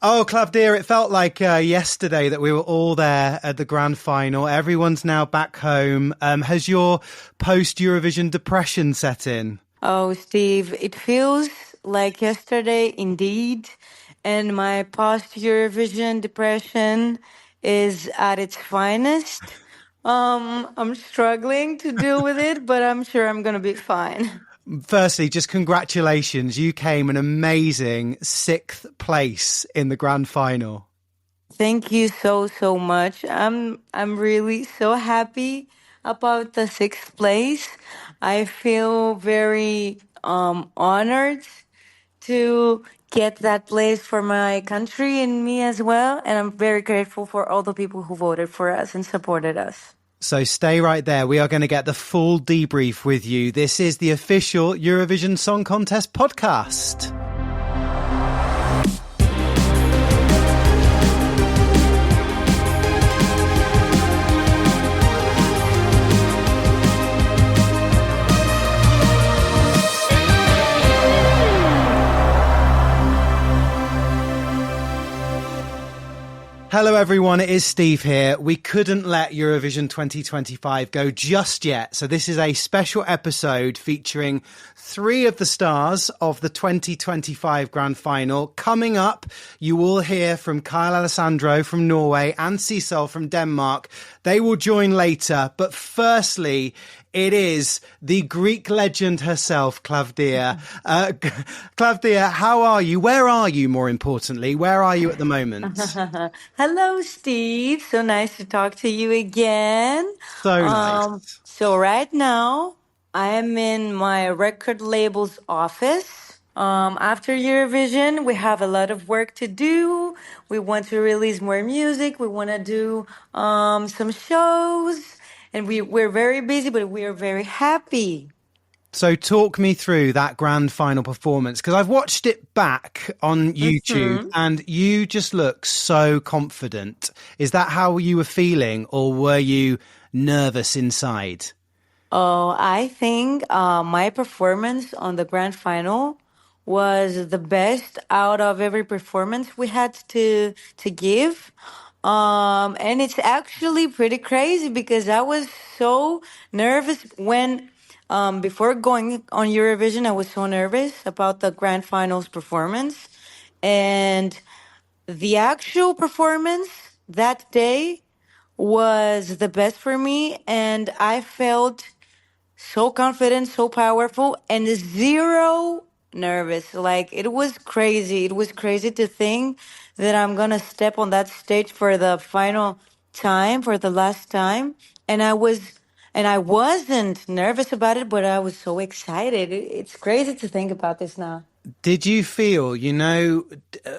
Oh, Klavdia, it felt like yesterday that we were all there at the grand final. Everyone's now back home. Has your post-Eurovision depression set in? Oh, Steve, it feels like yesterday indeed. And my post-Eurovision depression is at its finest. I'm struggling to deal with it, but I'm sure I'm going to be fine. Firstly, just congratulations. You came an amazing 6th place in the grand final. Thank you so much. I'm really so happy about the 6th place. I feel very honored to get that place for my country and me as well. And I'm very grateful for all the people who voted for us and supported us. So stay right there. We are going to get the full debrief with you. This is the official Eurovision Song Contest podcast. Hello everyone, it is Steve here. We couldn't let Eurovision 2025 go just yet, so this is a special episode featuring 3 of the stars of the 2025 Grand Final. Coming up, you will hear from Alessandro from Norway and Sissal from Denmark. They will join later, but firstly, it is the Greek legend herself, Klavdia. Klavdia, how are you? Where are you, more importantly? Where are you at the moment? Hello, Steve. So nice to talk to you again. So nice. So right now, I am in my record label's office. After Eurovision, we have a lot of work to do. We want to release more music. We want to do some shows. And we're very busy, but we are very happy. So talk me through that grand final performance, because I've watched it back on YouTube and you just look so confident. Is that how you were feeling, or were you nervous inside? Oh, I think my performance on the grand final was the best out of every performance we had to give. And it's actually pretty crazy because I was so nervous when, before going on Eurovision, I was so nervous about the grand finals performance. And the actual performance that day was the best for me. And I felt so confident, so powerful, and zero nervous. Like, it was crazy. It was crazy to think that I'm gonna step on that stage for the final time, for the last time. And I wasn't nervous about it, but I was so excited. It's crazy to think about this now. Did you feel,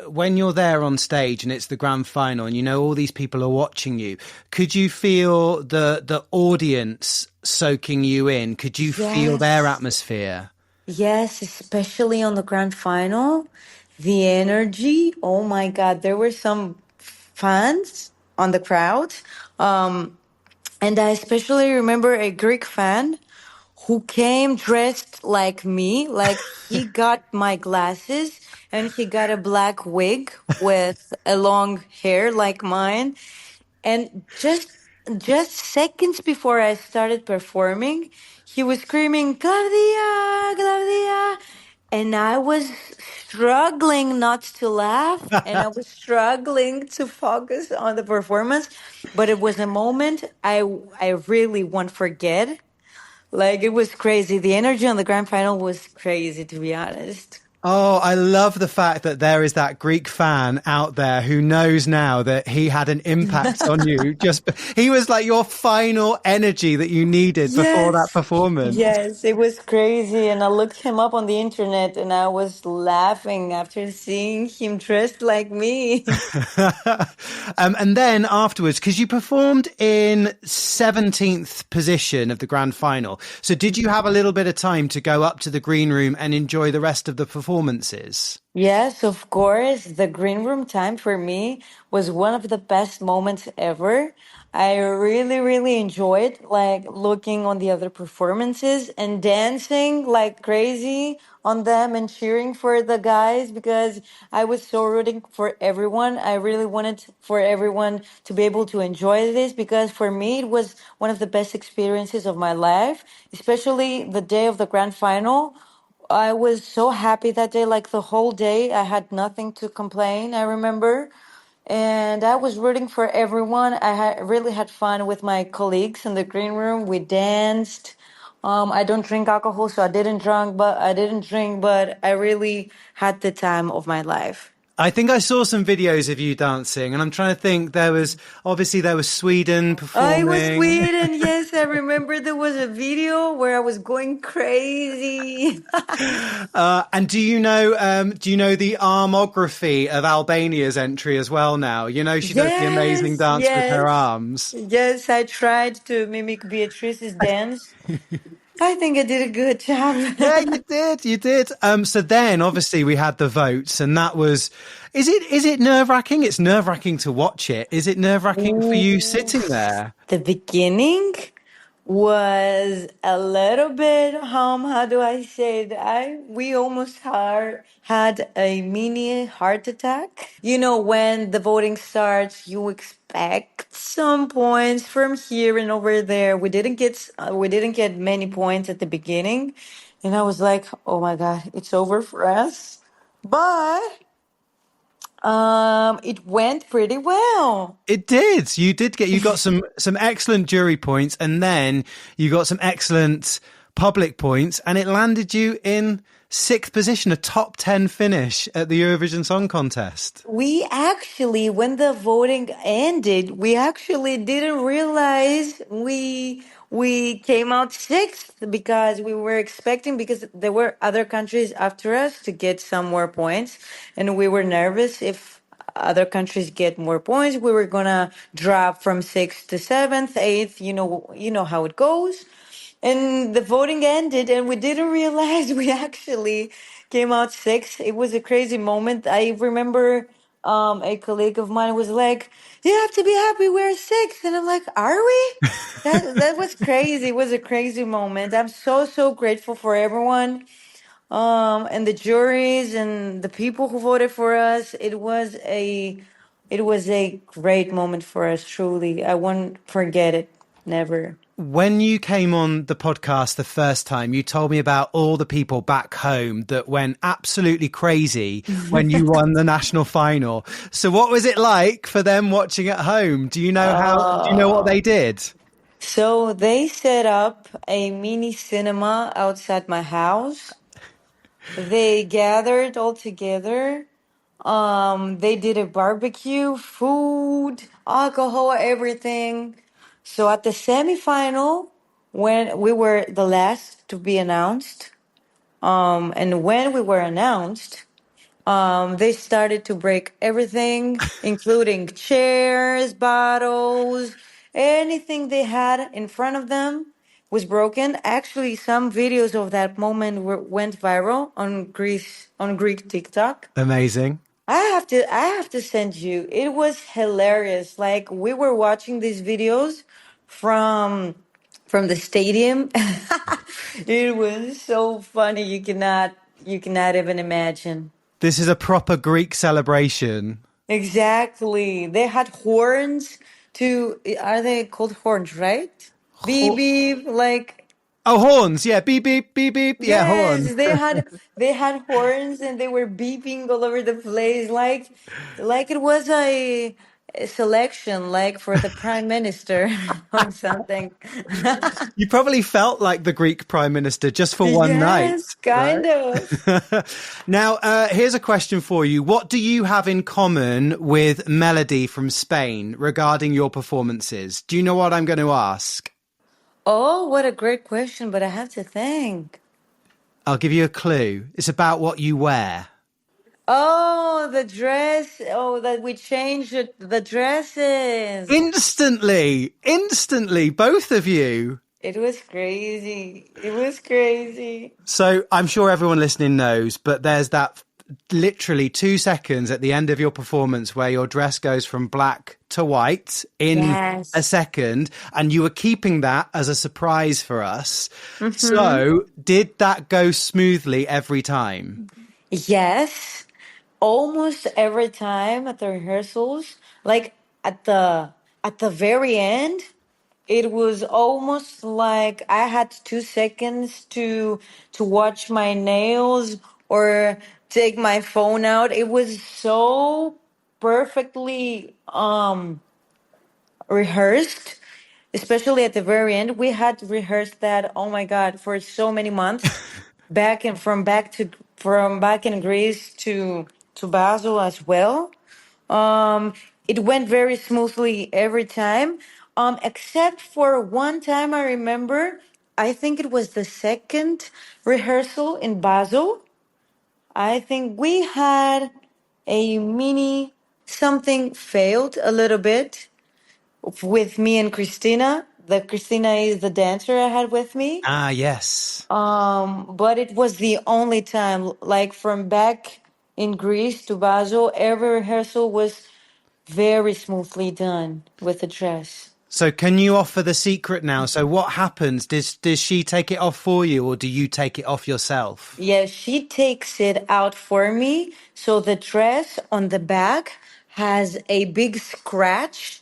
when you're there on stage and it's the grand final and all these people are watching you, could you feel the audience soaking you in? Could you feel their atmosphere? Yes, especially on the grand final, the energy. Oh my God, there were some fans on the crowd. And I especially remember a Greek fan who came dressed like me. Like, he got my glasses and he got a black wig with a long hair like mine. And just seconds before I started performing, he was screaming, "Clavdia, Clavdia." And I was struggling not to laugh, and I was struggling to focus on the performance. But it was a moment I really won't forget. Like, it was crazy. The energy on the grand final was crazy, to be honest. Oh, I love the fact that there is that Greek fan out there who knows now that he had an impact on you. He was like your final energy that you needed before that performance. Yes, it was crazy. And I looked him up on the internet and I was laughing after seeing him dressed like me. And then afterwards, because you performed in 17th position of the grand final. So did you have a little bit of time to go up to the green room and enjoy the rest of the performance? performances? Yes, of course. The green room time for me was one of the best moments ever. I really, really enjoyed like looking on the other performances and dancing like crazy on them and cheering for the guys because I was so rooting for everyone. I really wanted for everyone to be able to enjoy this because for me it was one of the best experiences of my life, especially the day of the grand final. I was so happy that day, like the whole day. I had nothing to complain, I remember. And I was rooting for everyone. Really had fun with my colleagues in the green room. We danced. I don't drink alcohol, so I didn't drink, but I really had the time of my life. I think I saw some videos of you dancing, and I'm trying to think. There was Sweden I was performing. Sweden, yes, I remember there was a video where I was going crazy. And do you know the armography of Albania's entry as well now? You know, she does the amazing Yes, dance with her yes. arms. Yes, I tried to mimic Beatrice's dance. I think I did a good job. Yeah, you did. So then obviously we had the votes, and that was, is it nerve-wracking? It's nerve-wracking to watch it. Is it nerve-wracking for you sitting Oof. there? The beginning was a little bit, how do I say it? We almost had a mini heart attack. You know, when the voting starts, you expect some points from here and over there. We didn't get many points at the beginning, and I was like, "Oh my God, it's over for us." But it went pretty well. It did. You got some excellent jury points, and then you got some excellent public points, and it landed you in sixth position, a top 10 finish at the Eurovision Song Contest. We actually, when the voting ended, we actually didn't realize we came out sixth because we were expecting because there were other countries after us to get some more points, and we were nervous if other countries get more points, we were gonna drop from sixth to seventh, eighth. You know how it goes. And the voting ended, and we didn't realize we actually came out sixth. It was a crazy moment. I remember a colleague of mine was like, "You have to be happy we're sixth," and I'm like, "Are we?" That was crazy. It was a crazy moment. I'm so grateful for everyone, and the juries and the people who voted for us. It was a great moment for us. Truly, I won't forget it. Never. When you came on the podcast the first time, you told me about all the people back home that went absolutely crazy when you won the national final. So what was it like for them watching at home? Do you know what they did? So they set up a mini cinema outside my house. They gathered all together. They did a barbecue, food, alcohol, everything. So at the semifinal, when we were the last to be announced, and when we were announced, they started to break everything, including chairs, bottles, anything they had in front of them was broken. Actually, some videos of that moment went viral on Greek TikTok. Amazing. I have to send you. It was hilarious. Like we were watching these videos from from the stadium. It was so funny. You cannot even imagine. This is a proper Greek celebration. Exactly. They had horns too. Are they called horns, right? Beep beep, like Oh, horns. Yeah. Beep, beep, beep, beep. Yeah, horn. yes, they had horns and they were beeping all over the place, like it was a selection, like for the prime minister or something. You probably felt like the Greek prime minister just for one night, Yes, right? kind of. Now, here's a question for you. What do you have in common with Melody from Spain regarding your performances? Do you know what I'm going to ask? Oh, what a great question, but I have to think. I'll give you a clue. It's about what you wear. Oh, the dress. Oh, that we changed the dresses. Instantly, both of you. It was crazy. It was crazy. So I'm sure everyone listening knows, but there's that literally 2 seconds at the end of your performance where your dress goes from black to white in a Yes. second, and you were keeping that as a surprise for us. Mm-hmm. So did that go smoothly every time? Yes. Almost every time at the rehearsals, like at the at the very end, it was almost like I had 2 seconds to watch my nails or take my phone out. It was so perfectly rehearsed, especially at the very end. We had rehearsed that, oh my God, for so many months, back and from back in Greece to Basel as well. Um, it went very smoothly every time, except for one time I remember. I think it was the second rehearsal in Basel. I think we had a mini something failed a little bit with me and Christina. The Christina is the dancer I had with me. Ah, yes. But it was the only time, like from back in Greece to Basel, every rehearsal was very smoothly done with the dress. So can you offer the secret now? So what happens? Does she take it off for you, or do you take it off yourself? Yeah, she takes it out for me. So the dress on the back has a big scratch,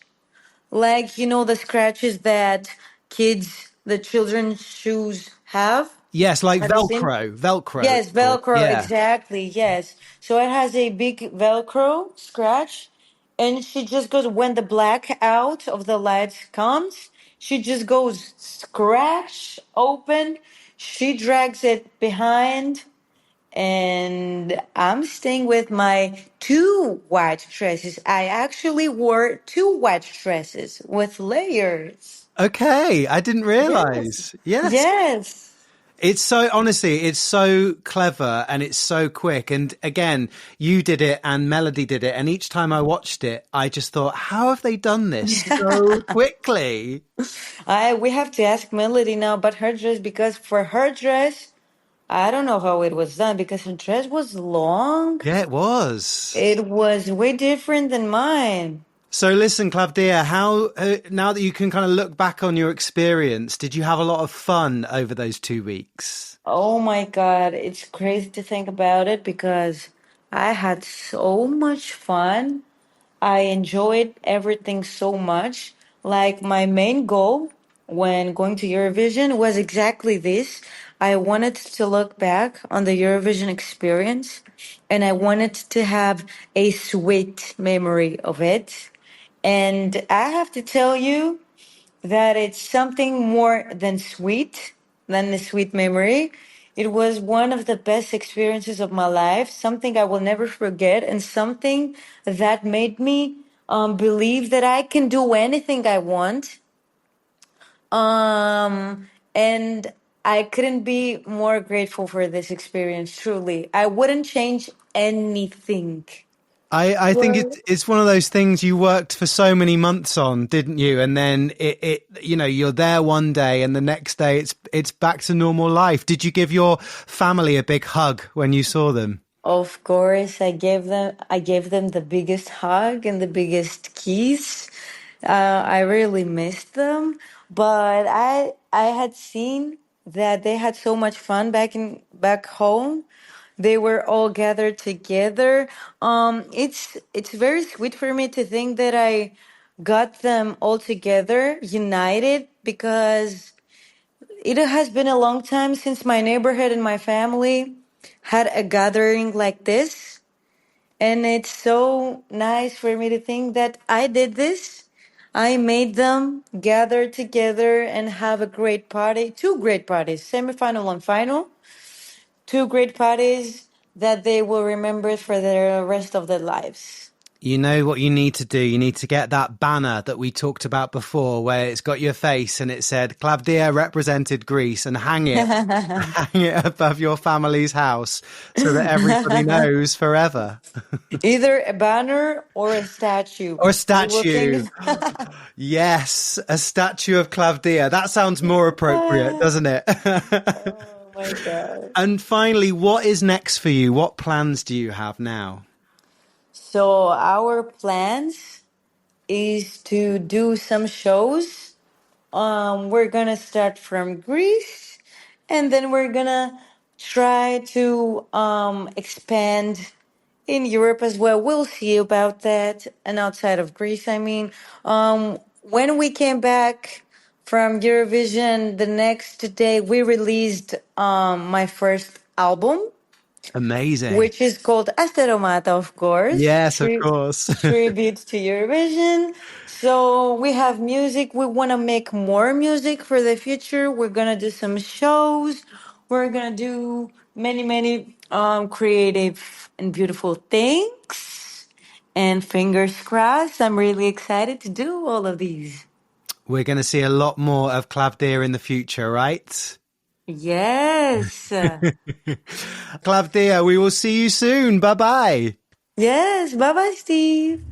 like the scratches that the children's shoes have. Yes, like Have you seen? Velcro. It's Yes, called. Velcro, Yeah. exactly. Yes. So it has a big Velcro scratch, and she just goes when the black out of the lights comes, she just goes scratch open. She drags it behind, and I'm staying with my two white dresses. I actually wore two white dresses with layers. Okay, I didn't Yes. realize. Yes. Yes. It's so, honestly, it's so clever and it's so quick. And again, you did it and Melody did it. And each time I watched it, I just thought, how have they done this so quickly? I we have to ask Melody now about her dress because for her dress, I don't know how it was done because her dress was long. Yeah, it was. It was way different than mine. So listen, Clavdia, how, now that you can kind of look back on your experience, did you have a lot of fun over those 2 weeks? Oh my God, it's crazy to think about it because I had so much fun. I enjoyed everything so much. Like my main goal when going to Eurovision was exactly this. I wanted to look back on the Eurovision experience and I wanted to have a sweet memory of it. And I have to tell you that it's something more than a sweet memory. It was one of the best experiences of my life, something I will never forget, and something that made me believe that I can do anything I want. And I couldn't be more grateful for this experience, truly. I wouldn't change anything. I think Well, it's one of those things you worked for so many months on, didn't you? And then you're there one day and the next day it's back to normal life. Did you give your family a big hug when you saw them? of course, I gave them the biggest hug and the biggest kiss. I really missed them, but I had seen that they had so much fun back home. They were all gathered together. It's very sweet for me to think that I got them all together, united, because it has been a long time since my neighborhood and my family had a gathering like this. And it's so nice for me to think that I did this. I made them gather together and have a great party. Two great parties, semifinal and final. Two great parties that they will remember for the rest of their lives. You know what you need to do? You need to get that banner that we talked about before where it's got your face and it said Klavdia represented Greece, and hang it above your family's house so that everybody knows forever. Either a banner or a statue. Or a We will statue. think. Yes, a statue of Klavdia. That sounds more appropriate, doesn't it? Oh my God. And finally, what is next for you? What plans do you have now? So our plans is to do some shows. We're gonna start from Greece, and then we're gonna try to expand in Europe as well. We'll see about that, and outside of Greece. I mean, when we came back from Eurovision, the next day we released my first album, Amazing. which is called Asteromata, of course. Yes, of course. Tribute to Eurovision. So we have music. We want to make more music for the future. We're gonna do some shows. We're gonna do many, many creative and beautiful things. And fingers crossed, I'm really excited to do all of these. We're going to see a lot more of Klavdia in the future, right? Yes. Klavdia, we will see you soon. Bye-bye. Yes. Bye bye, Steve.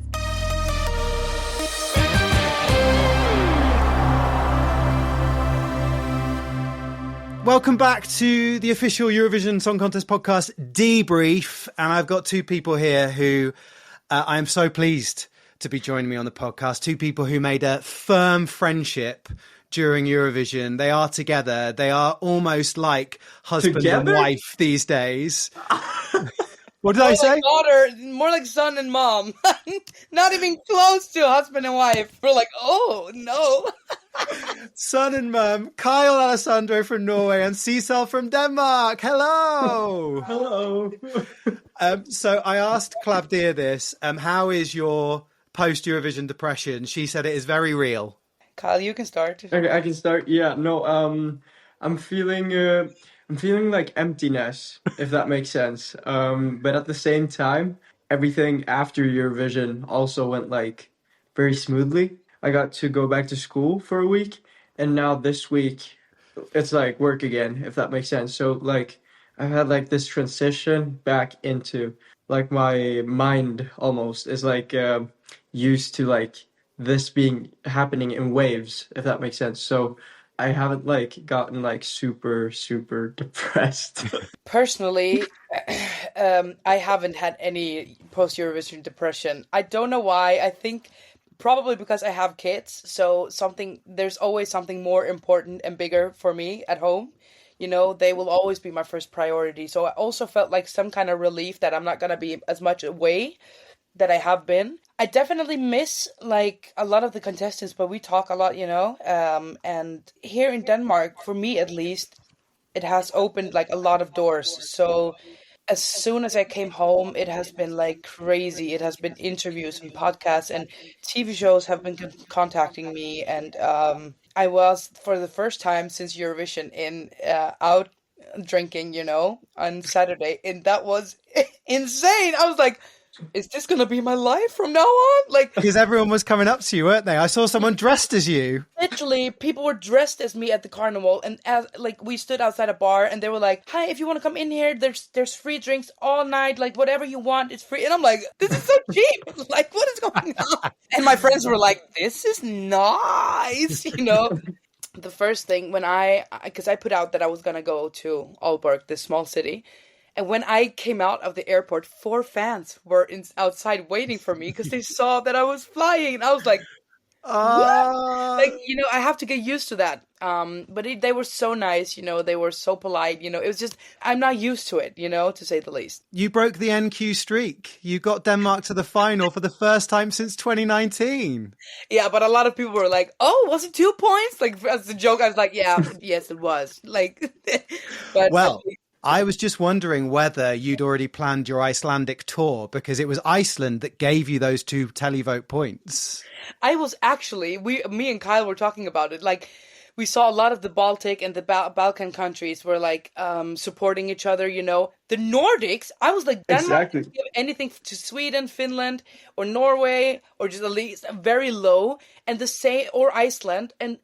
Welcome back to the official Eurovision Song Contest Podcast Debrief. And I've got two people here who I am so pleased to be joining me on the podcast. Two people who made a firm friendship during Eurovision. They are together. They are almost like husband and wife these days. What did I say? Daughter, more like son and mom. Not even close to husband and wife. We're like, oh, no. Son and mum, Kyle Alessandro from Norway and Sissal from Denmark. Hello. Hello. So I asked Klavdia this. How is your post-Eurovision depression? She said it is very real. Kyle, you can start. Okay, I can start. Yeah, no, I'm feeling like emptiness, if that makes sense. But at the same time, everything after Eurovision also went like very smoothly. I got to go back to school for a week, and now this week it's like work again, if that makes sense. So like I've had like this transition back into like my mind almost is like used to like this being happening in waves, if that makes sense. So I haven't like gotten like super depressed. Personally, I haven't had any post-Eurovision depression. I don't know why. I think probably because I have kids. So there's always something more important and bigger for me at home. You know, they will always be my first priority. So I also felt like some kind of relief that I'm not going to be as much away that I have been. I definitely miss like a lot of the contestants, but we talk a lot, you know. And here in Denmark, for me at least, it has opened like a lot of doors. So as soon as I came home, it has been like crazy. It has been interviews and podcasts, and TV shows have been contacting me. And I was, for the first time since Eurovision, out drinking, you know, on Saturday. And that was insane. I was like, is this going to be my life from now on? Like, because everyone was coming up to you, weren't they? I saw someone dressed as you. Literally, people were dressed as me at the carnival, and as like we stood outside a bar, and they were like, "Hi, if you want to come in here, there's free drinks all night, like whatever you want, it's free." And I'm like, "This is so cheap! Like, what is going on?" And my friends were like, "This is nice," you know. The first thing because I put out that I was gonna go to Aalborg, this small city. And when I came out of the airport, 4 fans were outside waiting for me because they saw that I was flying. And I was like, what? Like, you know, I have to get used to that. But they were so nice, you know, they were so polite, you know, it was just, I'm not used to it, you know, to say the least. You broke the NQ streak. You got Denmark to the final for the first time since 2019. Yeah, but a lot of people were like, oh, was it 2 points? Like, as a joke, I was like, yeah, yes, it was. Like, but well, I was just wondering whether you'd already planned your Icelandic tour, because it was Iceland that gave you those 2 televote points. I was actually, me and Kyle were talking about it. Like, we saw a lot of the Baltic and the Balkan countries were like supporting each other, you know. The Nordics, I was like, Denmark didn't give anything to Sweden, Finland, or Norway, or just at least very low, and the same, or Iceland, and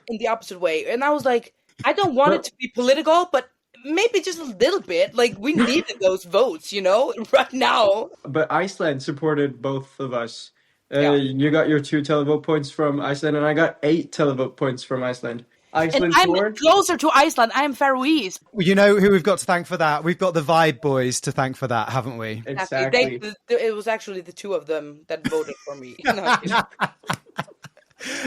in the opposite way. And I was like, I don't want it to be political, but maybe just a little bit. Like, we needed those votes, you know, right now. But Iceland supported both of us. Yeah. You got your 2 televote points from Iceland, and I got 8 televote points from Iceland. Iceland And I'm scored. closer to Iceland. I am Faroese. You know who we've got to thank for that? We've got the Vibe Boys to thank for that, haven't we? Exactly. It was actually the two of them that voted for me. No,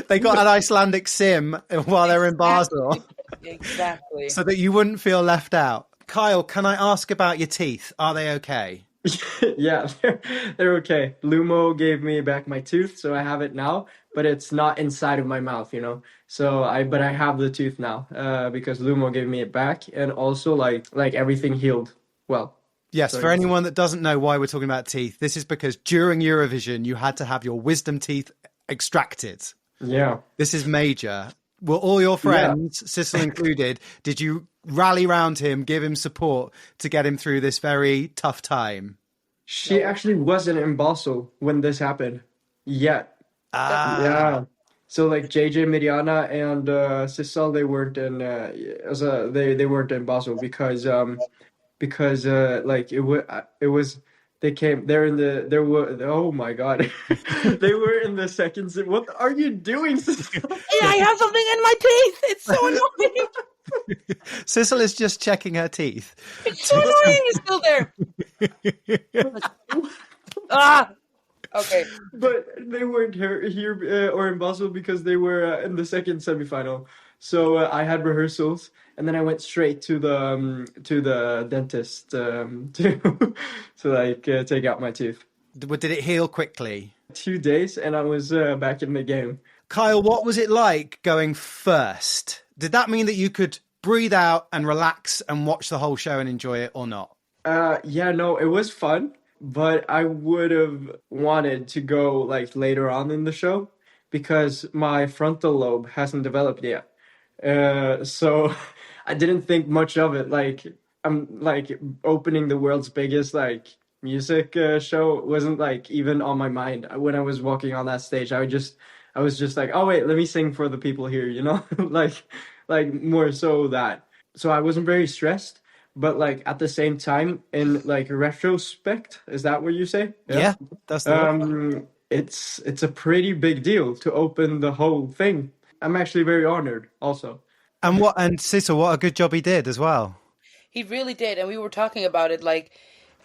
They got an Icelandic sim while they're in Basel. exactly. So that you wouldn't feel left out. Kyle, can I ask about your teeth? Are they okay? Yeah, they're okay. Lumo gave me back my tooth, so I have it now, but it's not inside of my mouth, you know. But I have the tooth now, because Lumo gave me it back, and also like everything healed well. Yes, for anyone that doesn't know why we're talking about teeth, this is because during Eurovision you had to have your wisdom teeth extracted. Yeah. This is major. Were all your friends, Sissal included, did you rally round him, give him support to get him through this very tough time? She actually wasn't in Basel when this happened yet. Yeah. So like JJ Mediana and Sissal, they weren't in they weren't in Basel because like it was there were, oh my God. They were in the second. What are you doing, Sissal? Yeah, I have something in my teeth. It's so annoying. Sissal is just checking her teeth. It's so annoying. It's still there. Okay. But they weren't here or in Basel because they were in the second semifinal. So I had rehearsals, and then I went straight to the dentist to like take out my tooth. Did it heal quickly? 2 days, and I was back in the game. Kyle, what was it like going first? Did that mean that you could breathe out and relax and watch the whole show and enjoy it, or not? Yeah, no, it was fun, but I would have wanted to go like later on in the show because my frontal lobe hasn't developed yet. So I didn't think much of it. Like, I'm like opening the world's biggest like music show wasn't like even on my mind when I was walking on that stage. I was just like, oh wait, let me sing for the people here, you know, like more so that. So I wasn't very stressed, but like at the same time, in like retrospect, is that what you say? Yeah, that's the word. It's a pretty big deal to open the whole thing. I'm actually very honored also. And Sissal, what a good job he did as well. He really did, and we were talking about it. Like,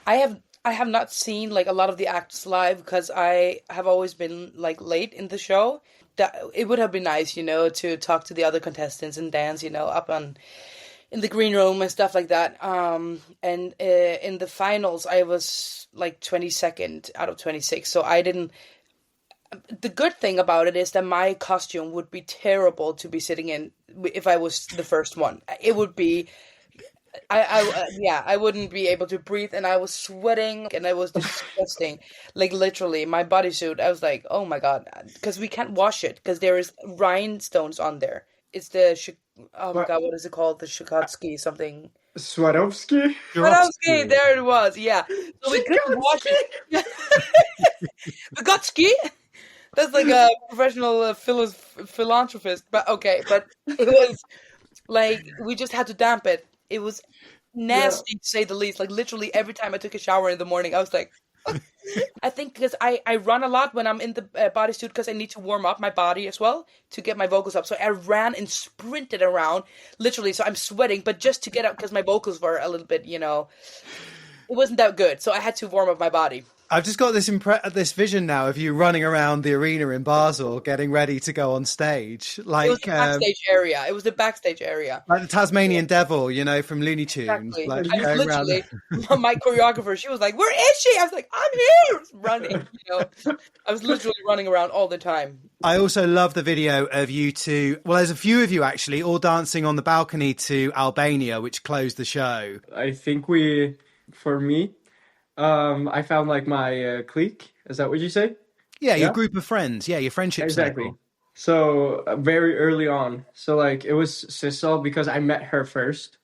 I have not seen like a lot of the acts live because I have always been like late in the show. That it would have been nice, you know, to talk to the other contestants and dance, you know, in the green room and stuff like that. And in the finals, I was like 22nd out of 26, so I didn't. The good thing about it is that my costume would be terrible to be sitting in if I was the first one. It would be, I wouldn't be able to breathe, and I was sweating, and it was disgusting. Like literally, my bodysuit. I was like, oh my God, because we can't wash it because there is rhinestones on there. It's the oh my God, what is it called? The Shukotsky something. Swarovski? Swarovski, there it was. Yeah, so we couldn't wash it. Vygotsky. That's like a professional philanthropist, but okay. But it was like we just had to damp it. It was nasty to say the least. Like literally every time I took a shower in the morning, I was like, I think because I run a lot when I'm in the bodysuit because I need to warm up my body as well to get my vocals up. So I ran and sprinted around literally. So I'm sweating, but just to get up because my vocals were a little bit, you know, it wasn't that good. So I had to warm up my body. I've just got this vision now of you running around the arena in Basel, getting ready to go on stage. Like, it was the backstage area. It was the backstage area. Like the Tasmanian Devil, you know, from Looney Tunes. Exactly. Like, I was literally, my choreographer, she was like, "Where is she?" I was like, "I'm here!" Running, you know. I was literally running around all the time. I also love the video of you two. Well, there's a few of you actually all dancing on the balcony to Albania, which closed the show. I think for me, I found like my clique. Is that what you say? Yeah, your group of friends. Yeah, your friendship Exactly. circle. So very early on. So like it was Sissal because I met her first.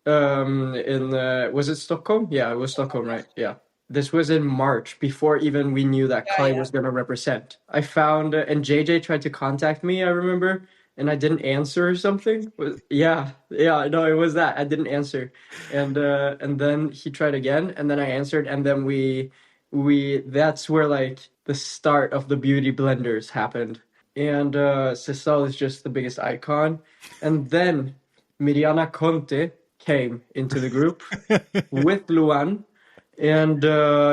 In was it Stockholm? Yeah, it was Stockholm, right? Yeah. This was in March before even we knew that Yeah, Kai yeah. was gonna represent. I found and JJ tried to contact me, I remember, and I didn't answer or something. Yeah, no, it was that. I didn't answer. And then he tried again and then I answered and then we that's where like the start of the beauty blenders happened. And Sissal is just the biggest icon. And then Miriana Conte came into the group with Luan, and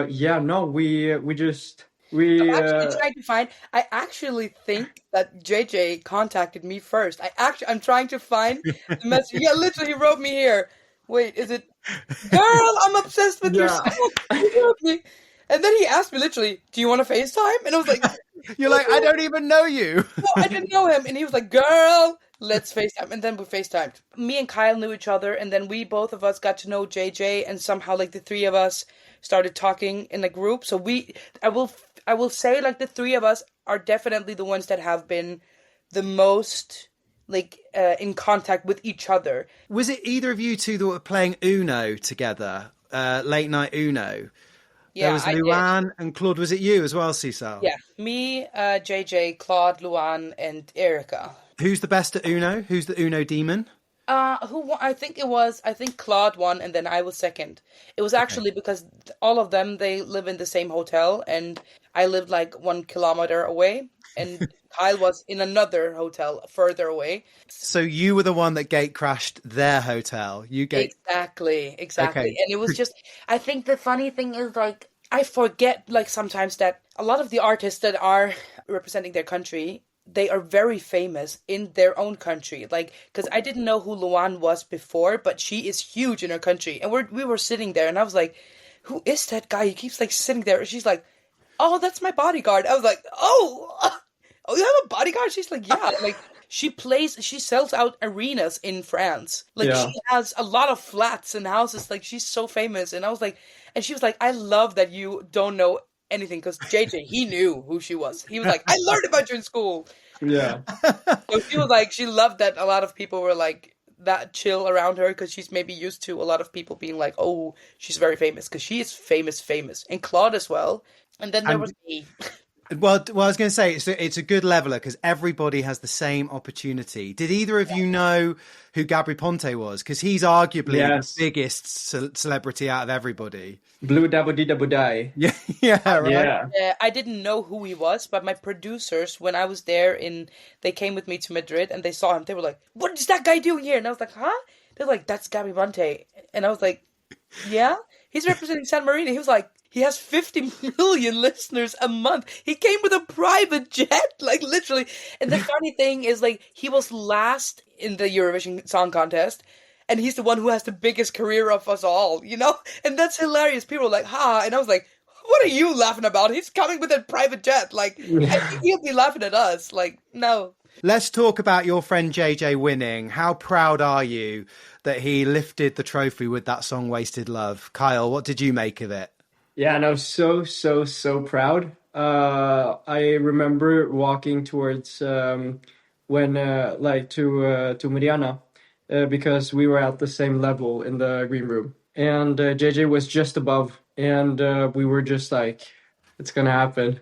yeah, no, we just we Actually trying to find. I actually think that JJ contacted me first. I'm trying to find the message. Yeah, literally, he wrote me here. Wait, is it? Girl, I'm obsessed with your yeah song. He wrote me, and then he asked me literally, "Do you want to FaceTime?" And I was like, You're like, I don't even know you. "No, I didn't know him." And he was like, "Girl, let's FaceTime." And then we FaceTimed. Me and Kyle knew each other, and then we both of us got to know JJ, and somehow like the three of us started talking in a group. So I will say like the three of us are definitely the ones that have been the most like in contact with each other. Was it either of you two that were playing Uno together? Late night Uno. There Yeah, was I did. Luan and Claude. Was it you as well, Sissal? Yeah, me, JJ, Claude, Luan, and Erica. Who's the best at Uno? Who's the Uno demon? Who won? I think Claude won, and then I was second. It was actually because all of them, they live in the same hotel, and I lived like 1 kilometer away, and Kyle was in another hotel further away. So you were the one that gate crashed their hotel. You gate. Exactly. Okay. And it was just, I think the funny thing is like, I forget like sometimes that a lot of the artists that are representing their country, they are very famous in their own country. Like, because I didn't know who Luan was before, but she is huge in her country. And we were sitting there, and I was like, "Who is that guy? He keeps like sitting there." And she's like, "Oh, that's my bodyguard." I was like, "Oh, oh, you have a bodyguard?" She's like, "Yeah." Like, she sells out arenas in France. Like, Yeah. she has a lot of flats and houses. Like, she's so famous. And I was like, and she was like, "I love that you don't know anything," because JJ, he knew who she was. He was like, "I learned about you in school." Yeah. So she was like, she loved that a lot of people were like that chill around her, because she's maybe used to a lot of people being like, "Oh, she's very famous," because she is famous, and Claude as well. And then there was me. Well, I was going to say it's a good leveler because everybody has the same opportunity. Did either of you know who Gabri Ponte was? Because he's arguably Yes. the biggest celebrity out of everybody. Blue Dabba Dee Dabba Die. Yeah, yeah, right. Yeah. I didn't know who he was, but my producers, when I was there they came with me to Madrid and they saw him. They were like, "What is that guy doing here?" And I was like, "Huh?" They're like, "That's Gabri Ponte." And I was like, "Yeah, he's representing San Marino." He was like, "He has 50 million listeners a month. He came with a private jet," like literally. And the funny thing is, like, he was last in the Eurovision Song Contest, and he's the one who has the biggest career of us all, you know? And that's hilarious. People were like, "Ha!" And I was like, "What are you laughing about? He's coming with a private jet. Like, I think he'll be laughing at us. Like, no." Let's talk about your friend JJ winning. How proud are you that he lifted the trophy with that song "Wasted Love"? Kyle, what did you make of it? Yeah, and I was so proud. I remember walking towards when like to Mariana because we were at the same level in the green room, and JJ was just above, and we were just like, "It's gonna happen.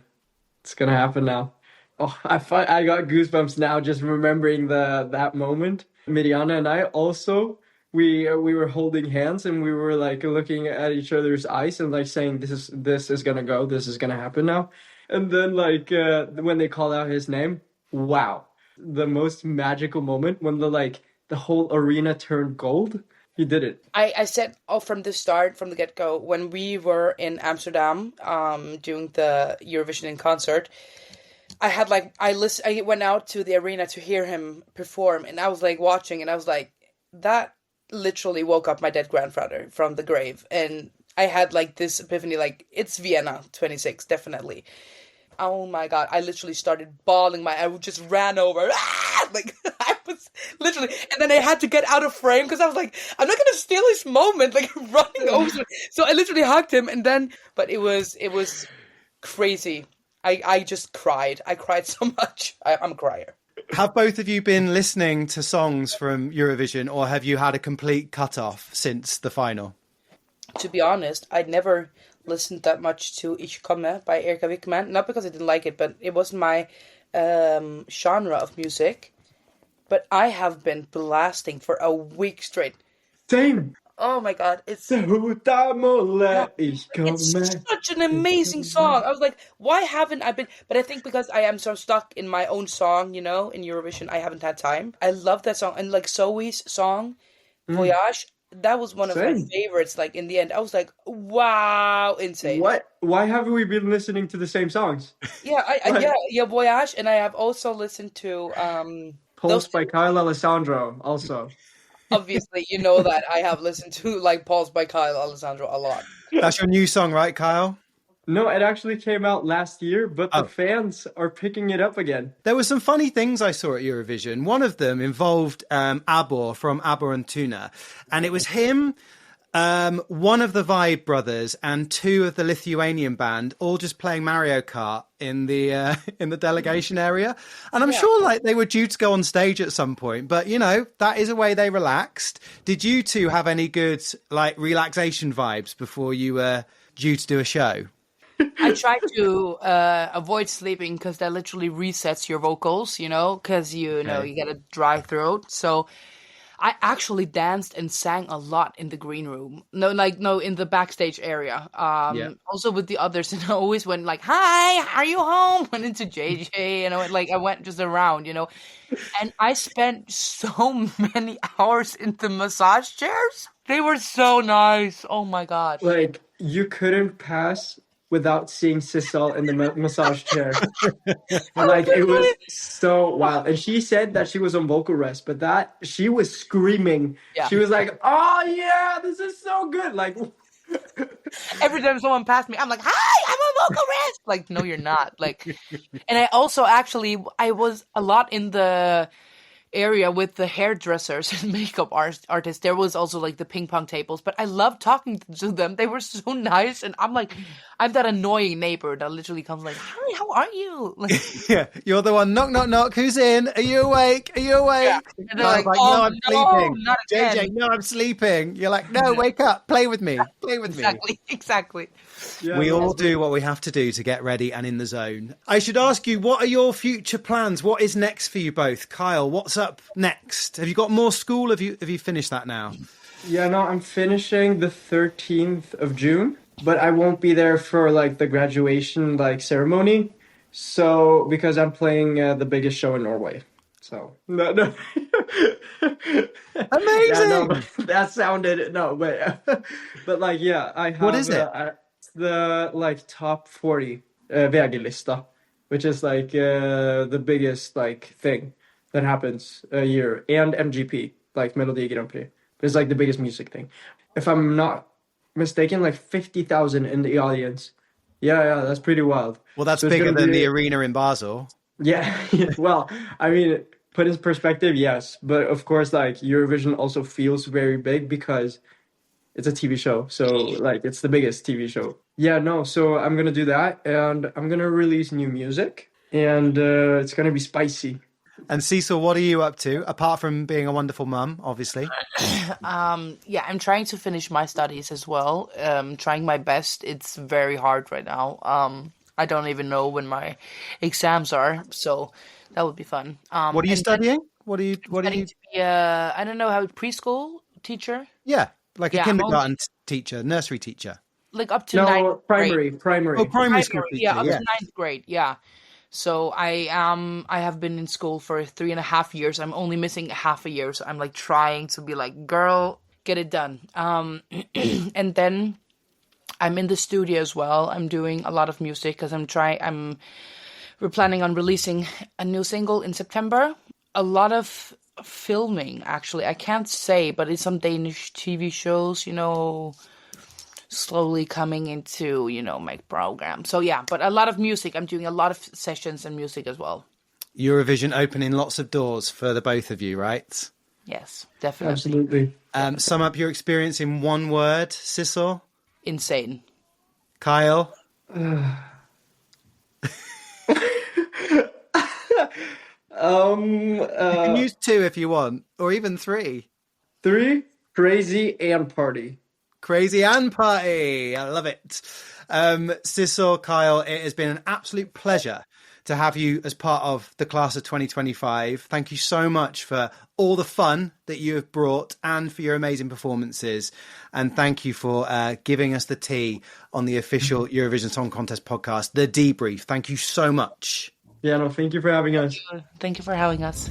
It's gonna happen now." Oh, I got goosebumps now just remembering that moment. Mariana and I also we were holding hands and we were like looking at each other's eyes and like saying this is gonna go, this is gonna happen now. And then like when they call out his name, wow, the most magical moment when the whole arena turned gold. He did it. I said, from the start, from the get-go, when we were in Amsterdam doing the Eurovision in concert, I had like, I went out to the arena to hear him perform, and I was like watching, and I was like, that literally woke up my dead grandfather from the grave. And I had like this epiphany, like, it's Vienna 26, definitely. Oh my God, I literally started bawling. I just ran over. Like, I was literally, and then I had to get out of frame because I was like, I'm not gonna steal his moment, like running over. So I literally hugged him, and then, but it was crazy. I just cried. I cried so much. I'm a crier. Have both of you been listening to songs from Eurovision, or have you had a complete cut-off since the final? To be honest, I'd never listened that much to Ich Komme by Erika Wickman. Not because I didn't like it, but it wasn't my genre of music. But I have been blasting for a week straight. Same. Oh my god, it's Ich komme. such an amazing song. I was like, why haven't I been? But I think because I am so stuck in my own song, in Eurovision, I haven't had time. I love that song. And like Zoe's song, Voyage, that was one of my favorites. Like in the end, I was like, wow, insane. What? Why haven't we been listening to the same songs? Yeah, Voyage. And I have also listened to Pulse by Kyle Alessandro also. Obviously, you know that I have listened to like Pulse by Kyle Alessandro a lot. That's your new song, right, Kyle? No, it actually came out last year, but the fans are picking it up again. There were some funny things I saw at Eurovision. One of them involved Abor from Abor and Tuna, and it was him, one of the Vibe brothers, and two of the Lithuanian band, all just playing Mario Kart in the delegation area. And I'm sure like they were due to go on stage at some point, but that is a way they relaxed. Did you two have any good like relaxation vibes before you were due to do a show? I try to avoid sleeping because that literally resets your vocals, because you get a dry throat. So I actually danced and sang a lot in the green room. No, in the backstage area. Also with the others, and I always went like, "Hi, are you home?" Went into JJ, and I went just around, And I spent so many hours in the massage chairs. They were so nice. Oh my god! Like you couldn't pass without seeing Sissal in the massage chair. Like it was so wild. And she said that she was on vocal rest, but that she was screaming. Yeah. She was like, "Oh yeah, this is so good!" Like every time someone passed me, I'm like, "Hi, I'm on vocal rest." Like, no, you're not. Like, and I also I was a lot in the area with the hairdressers and makeup artists. There was also like the ping pong tables, but I loved talking to them. They were so nice, and I'm that annoying neighbor that literally comes like, "Hi, how are you?" Like, yeah, you're the one. Knock, knock, knock. Who's in? Are you awake? Are you awake? Yeah. And they're like, "No, I'm sleeping." Not again. JJ, no, I'm sleeping. You're like, "No, wake up. Play with me. Play with me." Exactly. Yeah, we all do what we have to do to get ready and in the zone. I should ask you, what are your future plans? What is next for you both? Kyle, what's up next? Have you got more school? Have you finished that now? Yeah, no, I'm finishing the 13th of June, but I won't be there for like the graduation ceremony. So because I'm playing the biggest show in Norway. So no. Amazing. Yeah, no, that sounded but like I have. What is it? The top 40 VG-lista, which is like the biggest thing that happens a year, and MGP, like Melodi Grand Prix. It's like the biggest music thing. If I'm not mistaken, like 50,000 in the audience. Yeah, that's pretty wild. Well, that's bigger than the arena in Basel. Yeah, well, I mean, put in perspective, yes. But of course, Eurovision also feels very big because it's a TV show. So it's the biggest TV show. Yeah, no, so I'm going to do that, and I'm going to release new music, and it's going to be spicy. And Sissal, what are you up to, apart from being a wonderful mum, obviously? I'm trying to finish my studies as well. Trying my best. It's very hard right now. I don't even know when my exams are, so that would be fun. What are you studying? What are you? To be I don't know how preschool teacher. Yeah, like a kindergarten teacher, nursery teacher. Like up to ninth primary. Grade. Oh, primary school teacher. Yeah, up to ninth grade. Yeah. So I have been in school for 3.5 years. I'm only missing half a year, so I'm trying to be like, girl, get it done. And then I'm in the studio as well. I'm doing a lot of music because we're planning on releasing a new single in September. A lot of filming, actually. I can't say, but it's some Danish TV shows, slowly coming into, my program. So yeah, but a lot of music. I'm doing a lot of sessions and music as well. Eurovision opening lots of doors for the both of you, right? Yes, definitely. Absolutely. Sum up your experience in one word, Sissal. Insane. You can use 2 if you want, or even 3. 3, crazy and party. Crazy and party. I love it. Sissal, Kyle, it has been an absolute pleasure to have you as part of the class of 2025. Thank you so much for all the fun that you have brought and for your amazing performances. And thank you for giving us the tea on the official Eurovision Song Contest podcast, The Debrief. Thank you so much. Yeah, no, thank you for having us. Thank you for having us.